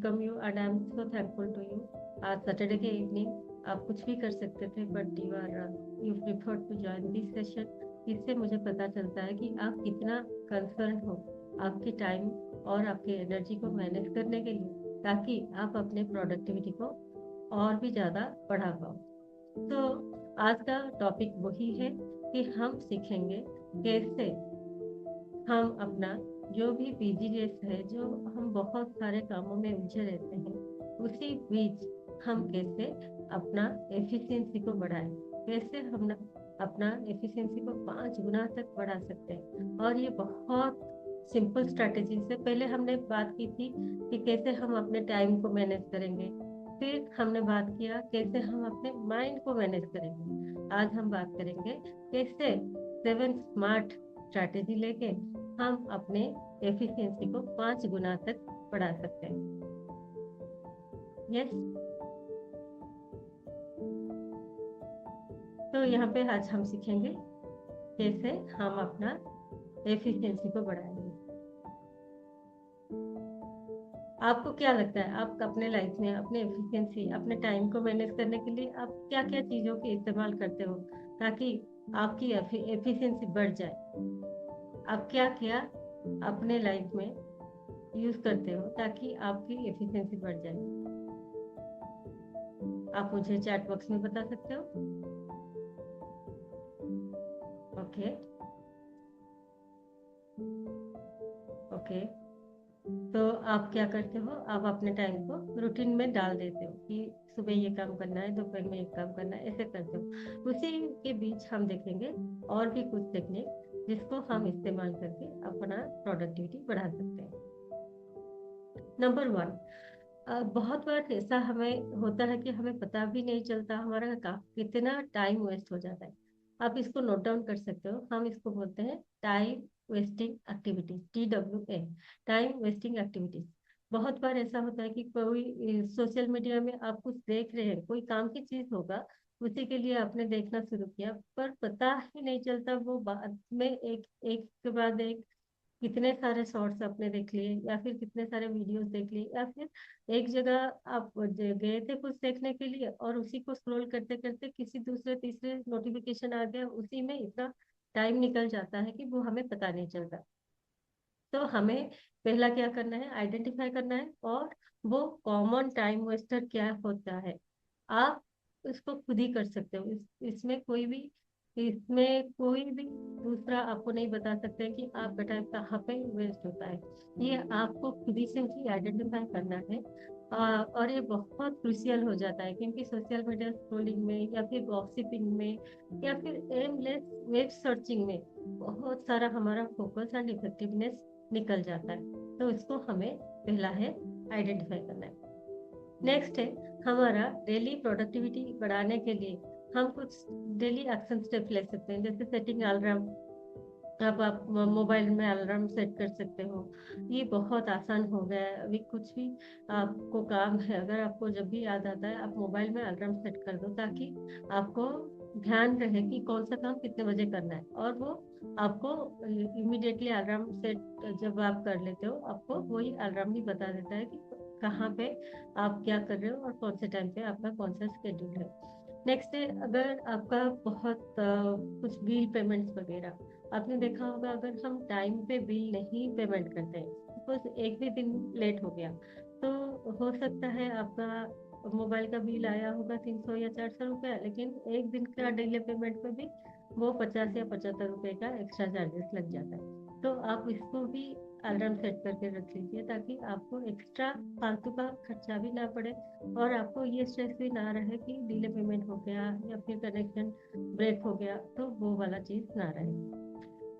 Welcome you and I am so thankful to you. आज Saturday के evening आप कुछ भी कर सकते थे, but you prefer to join this session. इससे मुझे पता चलता है कि आप कितना कंसर्न हो आपके टाइम और आपके एनर्जी को मैनेज करने के लिए, ताकि आप अपने प्रोडक्टिविटी को और भी ज़्यादा बढ़ा पाओ। तो आज का टॉपिक वही है कि हम सीखेंगे कैसे हम अपना जो भी बिजीनेस है, जो हम बहुत सारे कामों में उलझे रहते हैं, उसी बीच हम कैसे अपना एफिशिएंसी को बढ़ाएं, कैसे हम अपना एफिशिएंसी को 5 गुना तक बढ़ा सकते हैं। और ये बहुत सिंपल स्ट्रैटेजी से पहले हमने बात की थी कि कैसे हम अपने टाइम को मैनेज करेंगे, फिर हमने बात किया कैसे हम अपने माइंड को मैनेज करेंगे। आज हम बात करेंगे कैसे 7 स्मार्ट स्ट्रैटेजी लेके हम अपने एफिशिएंसी को 5 गुना तक बढ़ा सकते हैं। यस, तो यहाँ पे आज हम सीखेंगे कैसे हम अपना एफिशिएंसी को बढ़ाएंगे। आपको क्या लगता है, आप अपने लाइफ में अपने एफिशिएंसी, अपने टाइम को मैनेज करने के लिए आप क्या क्या चीज़ों के इस्तेमाल करते हो ताकि आपकी एफिशिएंसी बढ़ जाए? आप क्या क्या अपने लाइफ में यूज करते हो ताकि आपकी एफिशिएंसी बढ़ जाए? आप मुझे चैट बॉक्स में बता सकते हो। ओके ओके, तो आप क्या करते हो, आप अपने टाइम को रूटीन में डाल देते हो कि सुबह ये काम करना है, दोपहर में एक काम करना है, ऐसे करते हो। उसी के बीच हम देखेंगे और भी कुछ टेक्निक जिसको हम इस्तेमाल करके अपना प्रोडक्टिविटी बढ़ा सकते हैं। नंबर 1, बहुत बार ऐसा हमें होता है कि हमें पता भी नहीं चलता हमारा कितना टाइम वेस्ट हो जाता है। आप इसको नोट डाउन कर सकते हो। हम इसको बोलते हैं time wasting activities, TWA, time wasting activities. बहुत बार ऐसा होता है कि कोई सोशल मीडिया में आप कुछ देख रहे हैं, कोई काम की चीज होगा, उसी के लिए आपने देखना शुरू किया, पर पता ही नहीं चलता वो बाद में एक एक के बाद एक कितने सारे शॉर्ट्स आपने देख लिए, या फिर कितने सारे वीडियोस देख लिए, या फिर एक जगह आप गए थे कुछ देखने के लिए और उसी को स्क्रॉल करते करते किसी दूसरे तीसरे नोटिफिकेशन आ गया, उसी में इतना टाइम निकल जाता है कि वो हमें पता नहीं चलता। तो हमें पहला क्या करना है, आइडेंटिफाई करना है, और वो कॉमन टाइम वेस्टर क्या होता है आप इसको खुद ही कर सकते हो। इसमें कोई भी दूसरा आपको नहीं बता सकते कि आपका टाइम कहाँ पे वेस्ट होता है। ये आपको खुद ही से ही आइडेंटिफाई करना है। और ये बहुत क्रूशियल हो जाता है, क्योंकि सोशल मीडिया स्क्रोलिंग में या फिर गॉसिपिंग में या फिर एमलेस वेब सर्चिंग में बहुत सारा हमारा फोकस एंड इफेक्टिवनेस निकल जाता है। तो इसको हमें पहला है आइडेंटिफाई करना है। नेक्स्ट है हमारा डेली प्रोडक्टिविटी बढ़ाने के लिए हम कुछ डेली एक्शन स्टेप ले सकते हैं, जैसे सेटिंग अलार्म। अब आप मोबाइल में अलार्म सेट कर सकते हो। ये बहुत आसान हो गया है। अभी कुछ भी आपको काम है, अगर आपको जब भी याद आता है आप मोबाइल में अलार्म सेट कर दो, ताकि आपको ध्यान रहे कि कौन सा काम कितने बजे करना है, और वो आपको इमीडिएटली अलार्म सेट जब आप कर लेते हो, आपको वही अलार्म भी बता देता है कि कहाँ पे आप क्या कर रहे हो और कौन से टाइम पे आपका कौन सा शेड्यूल है। नेक्स्ट है, अगर आपका बहुत कुछ बिल पेमेंट्स वगैरह, आपने देखा होगा अगर हम टाइम पे बिल नहीं पेमेंट करते हैं, सपोज एक भी दिन लेट हो गया, तो हो सकता है आपका मोबाइल का बिल आया होगा 300 या 400 रुपया, लेकिन एक दिन का डिले पेमेंट पे भी वो 50 या 75 रुपए का एक्स्ट्रा चार्जेस लग जाता है। तो आप इसको भी अलार्म सेट करके रख लीजिए, ताकि आपको एक्स्ट्रा फालतू का खर्चा भी ना पड़े, और आपको ये स्ट्रेस भी ना रहे कि डिले पेमेंट हो गया या फिर कनेक्शन ब्रेक हो गया, तो वो वाला चीज ना रहे।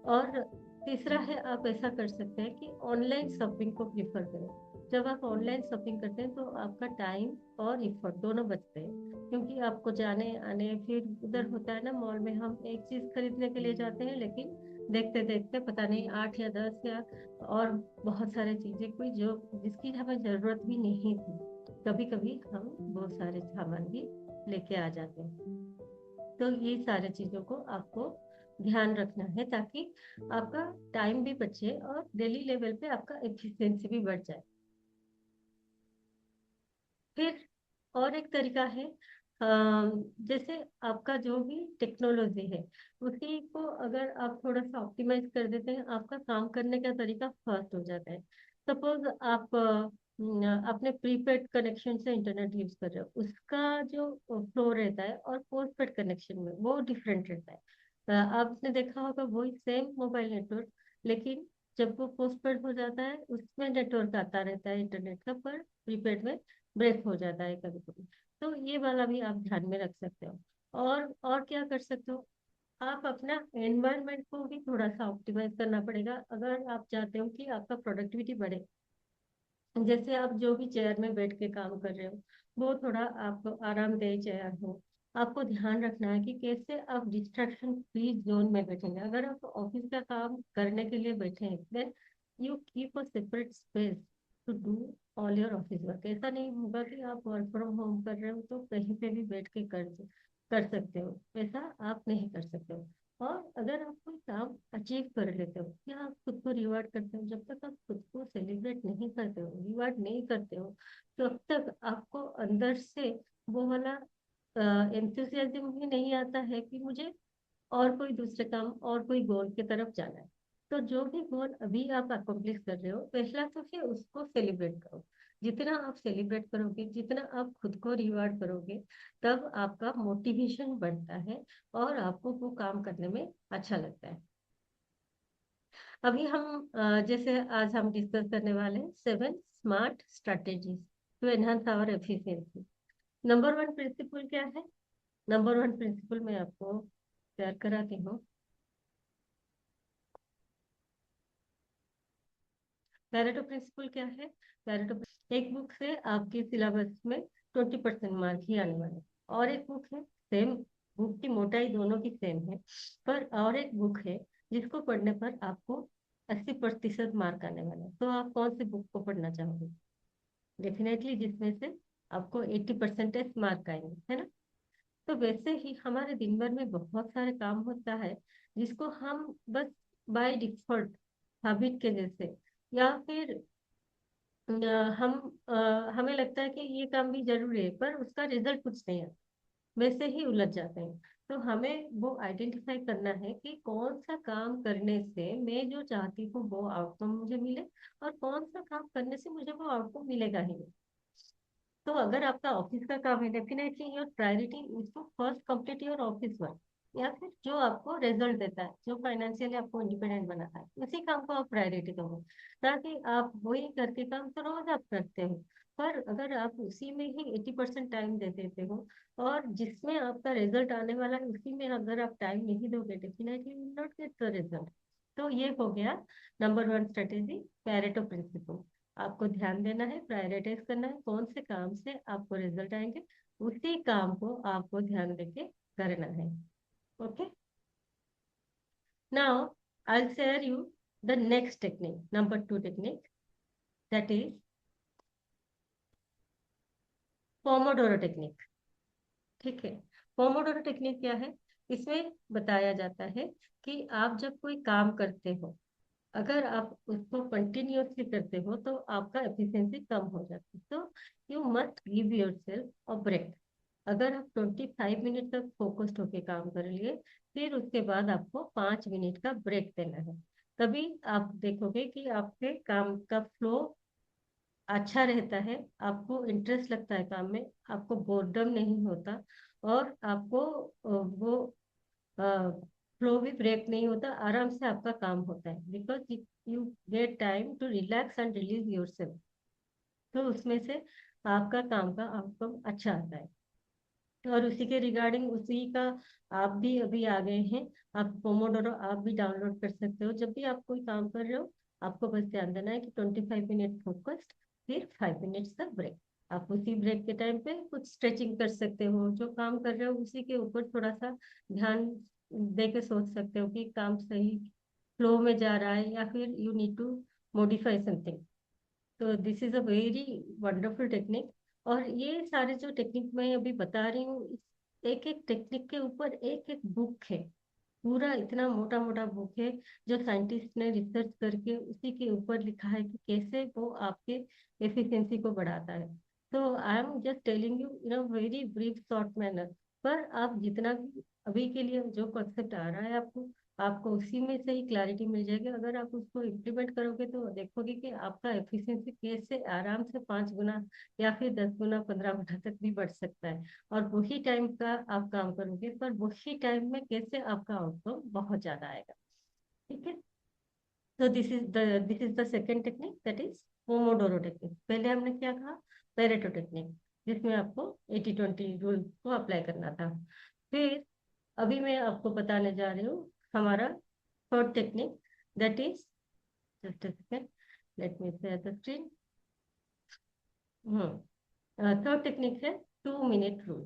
और तीसरा है, आप ऐसा कर सकते हैं कि ऑनलाइन शॉपिंग को प्रीफर करें। जब आप ऑनलाइन शॉपिंग करते हैं तो आपका टाइम और इफर्ट दोनों बचते हैं, क्योंकि आपको जाने आने, फिर उधर होता है ना मॉल में हम एक चीज खरीदने के लिए जाते हैं, लेकिन देखते देखते पता नहीं 8 या 10 या और बहुत सारी चीजें कोई जो जिसकी हमें जरूरत भी नहीं थी, कभी कभी हम बहुत सारे सामान भी लेके आ जाते हैं। तो ये सारे चीजों को आपको ध्यान रखना है, ताकि आपका टाइम भी बचे और डेली लेवल पे आपका एफिशिएंसी भी बढ़ जाए। फिर और एक तरीका है, जैसे आपका जो भी टेक्नोलॉजी है उसी को अगर आप थोड़ा सा ऑप्टिमाइज कर देते हैं, आपका काम करने का तरीका फास्ट हो जाता है। सपोज आप अपने प्रीपेड कनेक्शन से इंटरनेट यूज कर रहे हो, उसका जो फ्लो रहता है और पोस्टपेड कनेक्शन में वो डिफरेंट रहता है। आपने देखा होगा वही सेम मोबाइल नेटवर्क, लेकिन जब वो पोस्टपेड हो जाता है उसमें नेटवर्क आता रहता है इंटरनेट का, पर प्रीपेड में ब्रेक हो जाता है कभी कभी। तो ये वाला भी आप ध्यान में रख सकते हो। और क्या कर सकते हो, आप अपना एनवायरनमेंट को भी थोड़ा सा ऑप्टिमाइज करना पड़ेगा अगर आप चाहते हो कि आपका प्रोडक्टिविटी बढ़े। जैसे आप जो भी चेयर में बैठ के काम कर रहे हो, वो थोड़ा आपको आरामदेह चेयर हो। आपको ध्यान रखना है कि कैसे आप डिस्ट्रैक्शन फ्री जोन में बैठेंगे। अगर आप ऑफिस का काम करने के लिए बैठे हैं, then you keep a separate space to do all your office work. ऐसा नहीं होगा कि आप वर्क फ्रॉम होम कर रहे हो तो कहीं पे भी बैठ के कर सकते हो, ऐसा आप नहीं कर सकते हो। और अगर आप कोई काम अचीव कर लेते हो या आप खुद को रिवार्ड करते हो, जब तक आप खुद को सेलिब्रेट नहीं करते हो, रिवार्ड नहीं करते हो, तब तक आपको अंदर से वो वाला एंथुसियाज्म ही नहीं आता है कि मुझे और कोई दूसरे काम और कोई गोल की तरफ जाना है। तो जो भी गोल अभी आप अकम्प्लिश कर रहे हो, पहला तो फिर उसको सेलिब्रेट करो। जितना आप सेलिब्रेट करोगे, जितना आप खुद को रिवार्ड करोगे, तब आपका मोटिवेशन बढ़ता है और आपको वो काम करने में अच्छा लगता है। अभी हम जैसे आज हम डिस्कस करने वाले हैं 7 smart strategies to enhance our efficiency. Number 1 principle क्या है? नंबर 1 प्रिंसिपल मैं आपको शेयर कराती हूँ। पैरेटो प्रिंसिपल क्या है? पैरेटो, एक बुक से आपके सिलेबस में 20% मार्क ही आने वाले, और एक बुक है सेम, बुक की मोटाई दोनों की सेम है, पर और एक बुक है जिसको पढ़ने पर आपको 80% मार्क आने वाले हैं। तो आप कौन सी बुक को पढ़ना चाहोगे? डेफिनेटली जिसमें से आपको 80% मार्क आएंगे, है ना? तो वैसे ही हमारे दिन भर में बहुत सारे काम होता है जिसको हम बस बाय डिफॉल्ट हैबिट के जैसे, या फिर हम हमें लगता है कि ये काम भी जरूरी है पर उसका रिजल्ट कुछ नहीं है, वैसे ही उलझ जाते हैं। तो हमें वो आइडेंटिफाई करना है कि कौन सा काम करने से मैं जो चाहती हूँ वो आउटकम मुझे मिले, और कौन सा काम करने से मुझे वो आउटकम मिलेगा ही नहीं। तो अगर आपका ऑफिस का काम है, definitely your priority is to first complete your office work, या फिर जो आपको रिजल्ट देता है, जो फाइनेंशियली आपको इंडिपेंडेंट बनाता है, उसी काम को आप प्रायोरिटी दो, ताकि आप वही करके काम तो रोज आप करते हो, पर अगर आप उसी में ही 80% टाइम दे देते हो और जिसमें आपका रिजल्ट आने वाला है उसी में अगर आप टाइम नहीं दोगे, definitely will not get the result. तो ये हो गया नंबर 1 स्ट्रेटेजी, पैरेटो प्रिंसिपल। आपको ध्यान देना है, प्रायोरिटाइज करना है कौन से काम से आपको रिजल्ट आएंगे, उसी काम को आपको ध्यान देके करना है। Okay, now I share you the next technique, number 2 technique, that is Pomodoro technique. ठीक है, पोमोडोरो टेक्निक क्या है? इसमें बताया जाता है कि आप जब कोई काम करते हो, अगर आप उसको कंटिन्यूअसली करते हो तो आपका एफिशिएंसी कम हो जाती है। तो you must give yourself a break. अगर आप 25 मिनट तक फोकस्ड होके काम कर लिए, फिर उसके बाद आपको 5 मिनट का ब्रेक देना है। तभी आप देखोगे कि आपके काम का फ्लो अच्छा रहता है, आपको इंटरेस्ट लगता है काम में, आपको बोर्डम नहीं होता, और आपको वो फ्लो भी ब्रेक नहीं होता, आराम से आपका काम होता है, because you get time to relax and release yourself. तो उसमें से आपका काम का आउटकम अच्छा आता है। और उसी के रिगार्डिंग उसी का आप भी अभी आ गए हैं, आप पोमोडोरो आप भी डाउनलोड कर सकते हो। जब भी आप कोई काम कर रहे हो, आपको बस ध्यान देना है कि 25 मिनट फोकस्ड, फिर 5 मिनट्स का ब्रेक। आप उसी ब्रेक के टाइम पे कुछ स्ट्रेचिंग कर सकते हो, जो काम कर रहे हो उसी के ऊपर थोड़ा सा ध्यान दे के सोच सकते हो कि काम सही फ्लो में जा रहा है या फिर you need to modify something. तो this is a very wonderful technique. और ये सारे जो टेक्निक मैं अभी बता रही हूँ, एक एक टेक्निक के ऊपर एक एक बुक है, पूरा इतना मोटा मोटा बुक है, जो साइंटिस्ट ने रिसर्च करके उसी के ऊपर लिखा है कि कैसे वो आपके एफिशिएंसी को बढ़ाता है। तो I am just telling you in a very brief short manner. पर आप जितना भी अभी के लिए जो कॉन्सेप्ट आ रहा है आपको, आपको उसी में से ही क्लैरिटी मिल जाएगी। अगर आप उसको इम्प्लीमेंट करोगे तो देखोगे कि आपका एफिशिएंसी कैसे आराम से 5 गुना या फिर 10 गुना 15 गुना तक भी बढ़ सकता है। और वही टाइम का आप काम करोगे, पर वही टाइम में कैसे आपका आउटकम बहुत ज्यादा आएगा। ठीक है। तो this is the second technique, that is Pomodoro technique. पहले हमने क्या कहा, पेरेटो टेक्निक, जिसमें आपको 80-20 रूल को अप्लाई करना था। फिर अभी मैं आपको बताने जा रही हूँ हमारा third technique, that is, just a second, let me share the screen. Third technique है 2 मिनट रूल।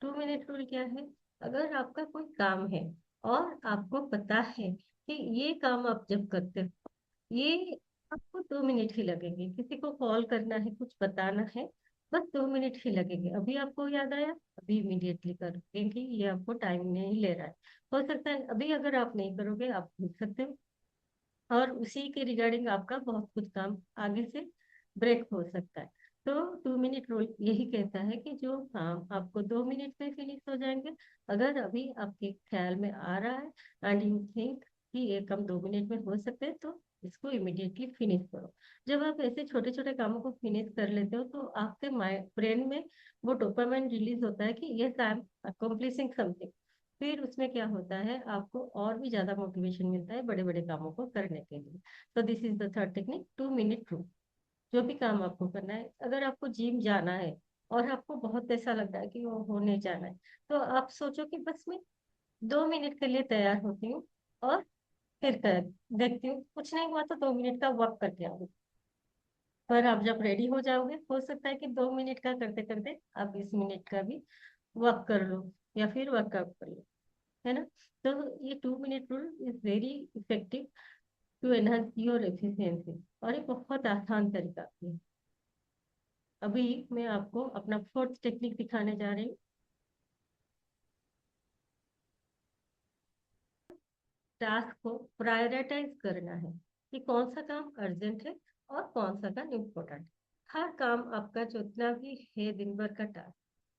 2 मिनट रूल क्या है? अगर आपका कोई काम है और आपको पता है कि ये काम आप जब करते हो, ये आपको 2 मिनट ही लगेंगे, किसी को कॉल करना है, कुछ बताना है, बस 2 मिनट ही लगेंगे, अभी आपको याद आया, अभी इमीडिएटली करो, क्योंकि ये आपको टाइम नहीं ले रहा है। हो सकता है अभी अगर आप नहीं करोगे, आप भूल सकते हो, और उसी के रिगार्डिंग आपका बहुत कुछ काम आगे से ब्रेक हो सकता है। तो 2 मिनट रूल यही कहता है कि जो काम आपको 2 मिनट में फिनिश हो जाएंगे, अगर अभी आपके ख्याल में आ रहा है एंड यू थिंक कि ये काम 2 मिनट में हो सकते हैं, तो इसको इमिडिएटली फिनिश करो। जब आप ऐसे छोटे छोटे कामों को फिनिश कर लेते हो, तो आपके माइंड ब्रेन में वो डोपामाइन रिलीज होता है कि yes I am accomplishing something. फिर उसमें क्या होता है, आपको और भी ज्यादा मोटिवेशन मिलता है बड़े बड़े कामों को करने के लिए। तो this is the third technique, 2 minute rule. जो भी काम आपको करना है, अगर आपको जिम जाना है और आपको बहुत ऐसा लग रहा है कि वो होने जाना है, तो आप सोचो कि बस मैं 2 मिनट के लिए तैयार होती हूँ और फिर कर देखती हूँ, कुछ नहीं हुआ तो 2 मिनट का वॉक करके आऊंगी। पर आप जब रेडी हो जाओगे, हो सकता है कि 2 मिनट का करते करते आप 20 मिनट का भी वॉक कर लो या फिर वर्कआउट कर लो, है ना। तो ये 2 minute rule is very effective to enhance your efficiency, और ये बहुत आसान तरीका है। अभी मैं आपको अपना फोर्थ टेक्निक दिखाने जा रही हूँ। टास्क को प्रायोरिटाइज करना है कि कौन सा काम अर्जेंट है और कौन सा काम इम्पोर्टेंट। हर काम आपका जितना भी है दिन भर का टास्क,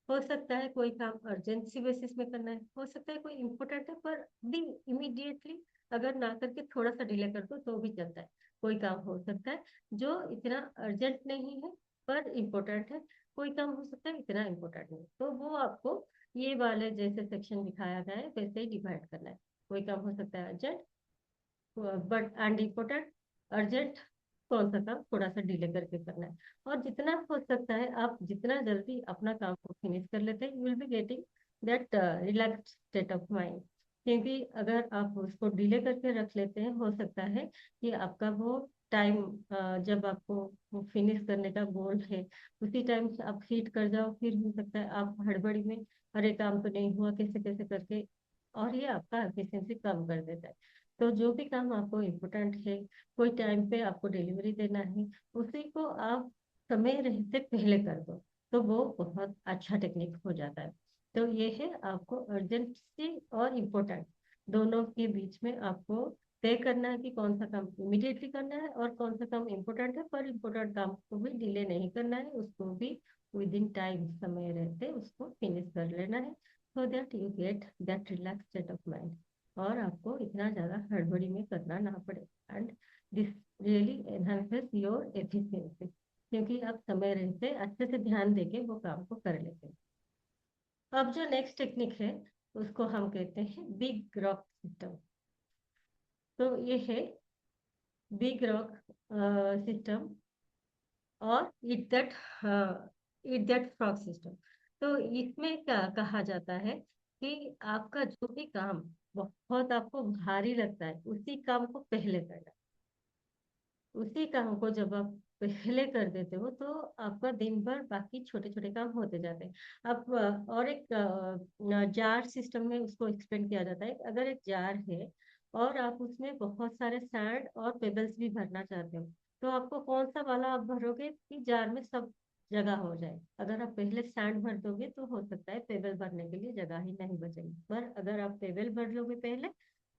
हो सकता है कोई काम अर्जेंसी बेसिस में करना है, हो सकता है कोई इम्पोर्टेंट है पर भी इमीडिएटली अगर ना करके थोड़ा सा डिले कर दो तो भी चलता है। कोई काम हो सकता है जो इतना अर्जेंट नहीं है पर इम्पोर्टेंट है, कोई काम हो सकता है इतना इम्पोर्टेंट नहीं, तो वो आपको ये वाले जैसे सेक्शन दिखाया गया है वैसे ही डिवाइड करना है। कोई काम हो सकता है urgent but and important, urgent कौन सा काम थोड़ा सा डिले करके करना है। और जितना हो सकता है आप जितना जल्दी अपना काम को फिनिश कर लेते हैं, you will be getting that relax state of mind. क्योंकि अगर आप उसको डिले करके रख लेते हैं, हो सकता है कि आपका वो टाइम जब आपको फिनिश करने का गोल है उसी टाइम से आप हिट कर जाओ, फिर हो सकता है आप हड़बड़ी में अरे काम तो नहीं हुआ कैसे कैसे करके, और ये आपका एफिशिएंसी कम कर देता है। तो जो भी काम आपको इम्पोर्टेंट है, कोई टाइम पे आपको डिलीवरी देना है, उसी को आप समय रहते पहले कर दो, तो वो बहुत अच्छा टेक्निक हो जाता है। तो ये है आपको अर्जेंसी और इम्पोर्टेंट दोनों के बीच में आपको तय करना है कि कौन सा काम इमीडिएटली करना है और कौन सा काम इम्पोर्टेंट है, पर इम्पोर्टेंट काम को भी डिले नहीं करना है, उसको भी विद इन टाइम समय रहते उसको फिनिश कर लेना है, so that you get that relax state of mind, और आपको इतना ज्यादा हड़बड़ी में करना ना पड़े। And this really enhances your efficiency, क्योंकि आप समय रहते अच्छे से ध्यान देके वो काम को कर लेते हैं। अब जो नेक्स्ट टेक्निक है उसको हम कहते हैं बिग रॉक सिस्टम। तो ये है बिग रॉक सिस्टम और इट दैट फ्रॉग सिस्टम। तो इसमें क्या कहा जाता है कि आपका जो भी काम बहुत आपको भारी लगता है, उसी काम को पहले करना। उसी काम को जब आप पहले कर देते हो तो आपका दिन भर बाकी छोटे छोटे काम होते जाते हैं। अब और एक जार सिस्टम में उसको एक्सप्लेन किया जाता है। अगर एक जार है और आप उसमें बहुत सारे सैंड और पेबल्स भी भरना चाहते हो, तो आपको कौन सा वाला आप भरोगे कि जार में सब जगह हो जाए। अगर आप पहले सैंड भर दोगे तो हो सकता है पेबल भरने के लिए जगह ही नहीं बचेगी, पर अगर आप पेबल भर लोगे पहले,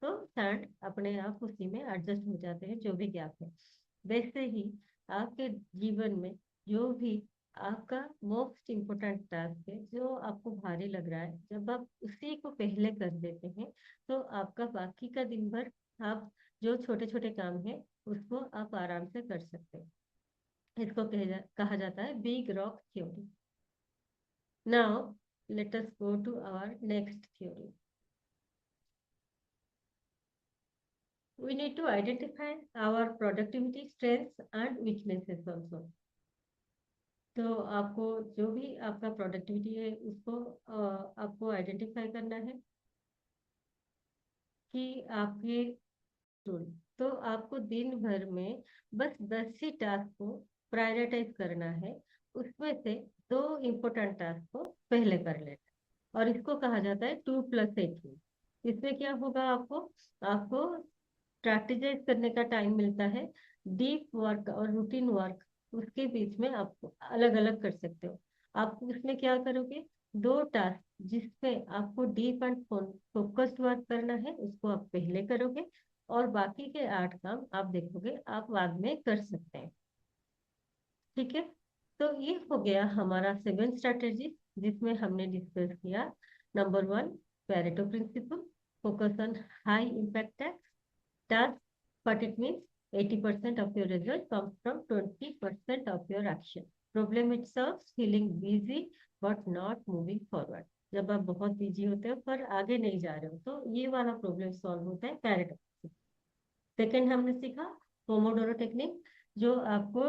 तो सैंड अपने आप उसी में एडजस्ट हो जाते हैं जो भी गैप है। वैसे ही आपके जीवन में जो भी आपका मोस्ट इम्पोर्टेंट टास्क है जो आपको भारी लग रहा है, जब आप उसी को पहले कर देते हैं तो आपका बाकी का दिन भर आप जो छोटे छोटे काम है उसको आप आराम से कर सकते हैं। इसको कहा जाता है big rock theory. Now let us go to our next theory. We need to identify our productivity strengths and weaknesses also. तो आपको जो भी आपका प्रोडक्टिविटी है उसको आपको आइडेंटिफाई करना है कि आपके टूल। तो आपको दिन भर में बस 10 ही टास्क को प्रायोरिटाइज करना है। उसमें से 2 इम्पोर्टेंट टास्क को पहले कर लेना, और इसको कहा जाता है 2+8 रूल। इसमें क्या होगा, आपको आपको स्ट्रैटेजाइज करने का टाइम मिलता है। डीप वर्क और रूटीन वर्क उसके बीच में आप अलग अलग कर सकते हो। आप उसमें क्या करोगे, 2 टास्क जिसमें आपको डीप एंड फोकस्ड वर्क करना है उसको आप पहले करोगे, और बाकी के 8 काम आप देखोगे आप बाद में कर सकते हैं। ठीक है, तो ये हो गया हमारा 7 स्ट्रैटेजी जिसमें हमने डिस्कस किया। Number 1, Pareto principle, focus on high impact task, but it means 80% of your result comes from 20% of your action. Problem itself, feeling busy but not moving forward. जब आप बहुत बिजी होते हो पर आगे नहीं जा रहे हो तो ये वाला प्रॉब्लम सॉल्व होता है पैरेटो। सेकेंड हमने सीखा पोमोडोरो टेक्निक, जो आपको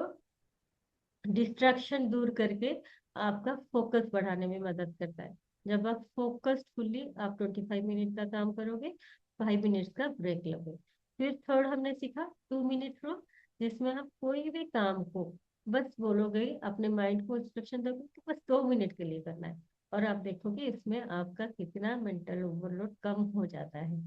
डिस्ट्रैक्शन दूर करके आपका फोकस बढ़ाने में मदद करता है। जब आप फोकसफुली आप 25 मिनट का काम करोगे, 5 मिनट्स का ब्रेक लोगे। फिर थर्ड हमने सीखा 2 मिनट रूल, जिसमें आप कोई भी काम को बस बोलोगे, अपने माइंड को इंस्ट्रक्शन दोगे कि बस 2 मिनट के लिए करना है, और आप देखोगे इसमें आपका कितना मेंटल ओवरलोड कम हो जाता है।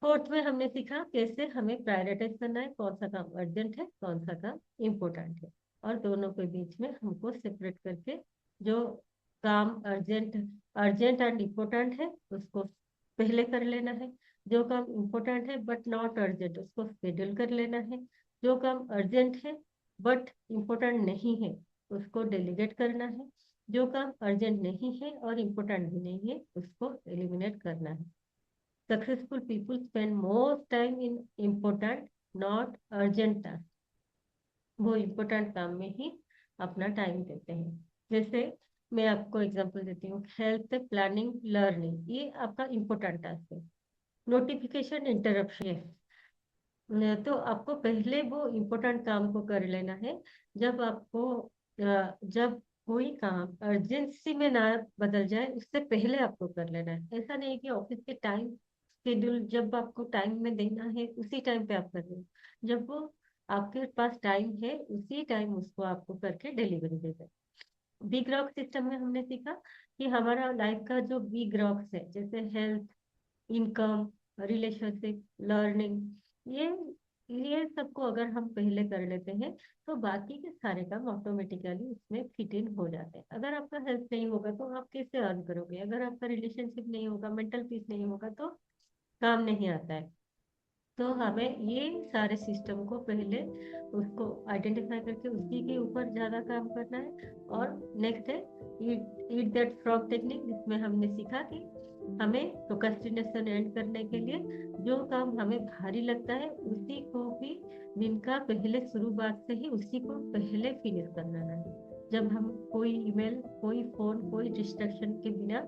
फोर्थ में हमने सीखा कैसे हमें प्रायोरिटाइज करना है, कौन सा काम अर्जेंट है कौन सा काम इम्पोर्टेंट है, और दोनों के बीच में हमको सेपरेट करके जो काम अर्जेंट अर्जेंट एंड इम्पोर्टेंट है उसको पहले कर लेना है, जो काम इम्पोर्टेंट है बट नॉट अर्जेंट उसको शेड्यूल कर लेना है, जो काम अर्जेंट है बट इम्पोर्टेंट नहीं है उसको डेलीगेट करना है, जो काम अर्जेंट नहीं है और इम्पोर्टेंट भी नहीं है उसको एलिमिनेट करना है। Successful people spend more time in important, not urgent tasks. वो इम्पोर्टेंट काम में ही अपना टाइम देते हैं। जैसे मैं आपको एग्जांपल देती हूँ, हेल्थ प्लानिंग लर्निंग, ये आपका इम्पोर्टेंट टास्क है। नोटिफिकेशन इंटरप्शन, तो आपको पहले वो इम्पोर्टेंट काम को कर लेना है। जब आपको जब कोई काम अर्जेंसी में ना बदल जाए उससे पहले आपको कर लेना है। ऐसा नहीं कि ऑफिस के टाइम शेड्यूल जब आपको टाइम में देना है उसी टाइम पे आप कर रहे हो, जब वो आपके पास टाइम है उसी टाइम उसको आपको करके डिलीवरी दे दें। बिग रॉक सिस्टम में हमने सीखा कि हमारा लाइफ का जो बिग रॉक्स है, जैसे हेल्थ, इनकम, रिलेशनशिप, लर्निंग, ये ये सबको अगर हम पहले कर लेते हैं तो बाकी के सारे काम ऑटोमेटिकली इसमें फिट इन हो जाते हैं। अगर आपका हेल्थ नहीं होगा तो आप कैसे अर्न करोगे, अगर आपका रिलेशनशिप नहीं होगा, मेंटल पीस नहीं होगा तो काम नहीं आता है। तो हमें ये सारे सिस्टम को पहले उसको आइडेंटिफाई करके उसी के ऊपर ज्यादा काम करना है। और नेक्स्ट है ईट दैट फ्रॉग टेक्निक, जिसमें हमने सीखा कि हमें प्रोक्रेस्टिनेशन एंड करने के लिए जो काम हमें भारी लगता है उसी को भी दिन का पहले शुरुआत से ही उसी को पहले फिनिश करना है। जब हम कोई ईमेल, कोई फोन, कोई डिस्ट्रक्शन के बिना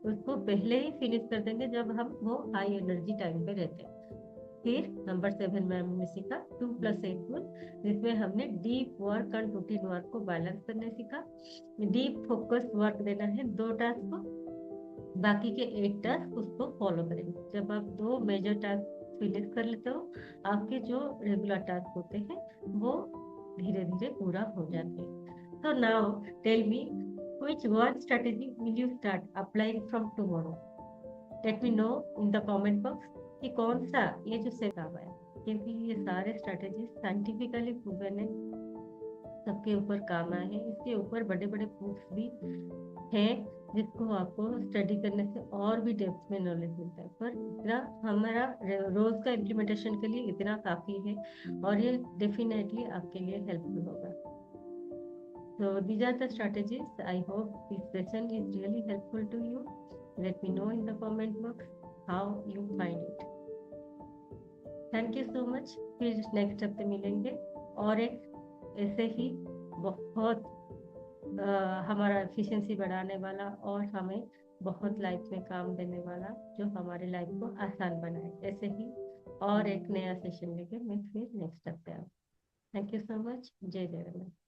उसको पहले ही फिनिश कर देंगे जब हम वो हाई एनर्जी टाइम पे रहते हैं। फिर नंबर 7 में हमने सीखा 2+8 रूल, जिसमें हमने डीप वर्क और रूटीन वर्क को बैलेंस करने सीखा। डीप फोकस वर्क देना है 2 टास्क को, बाकी के 8 टास्क उसको फॉलो करेंगे। जब आप 2 मेजर टास्क फिनिश कर लेते हो, आपके जो रेगुलर टास्क होते हैं वो धीरे धीरे पूरा हो जाते हैं। तो now tell me which one strategy will you start applying from tomorrow? Let me know in the comment box कि कौन सा ये जो से काम है, क्योंकि ये सारे स्ट्रेटेजी साइंटिफिकली प्रूवन है, सबके ऊपर काम आए हैं। इसके ऊपर बड़े बड़े प्रूफ्स भी हैं जिसको आपको स्टडी करने से और भी डेप्थ में नॉलेज मिलता है। पर इतना हमारा रोज का इम्प्लीमेंटेशन के लिए इतना काफी है और ये डेफिनेटली आपके लिए हेल्पफुल होगा। So these are the strategies. I hope this session is really helpful to you. Let me know in the comment box how you find it. Thank you so much. फिर next हफ्ते मिलेंगे और एक ऐसे ही बहुत हमारा efficiency बढ़ाने वाला और हमें बहुत लाइफ में काम देने वाला, जो हमारे लाइफ को आसान बनाए, ऐसे ही और एक नया सेशन लेके मैं फिर नेक्स्ट हफ्ते आऊँ। Thank you so much. जय जगन्नाथ।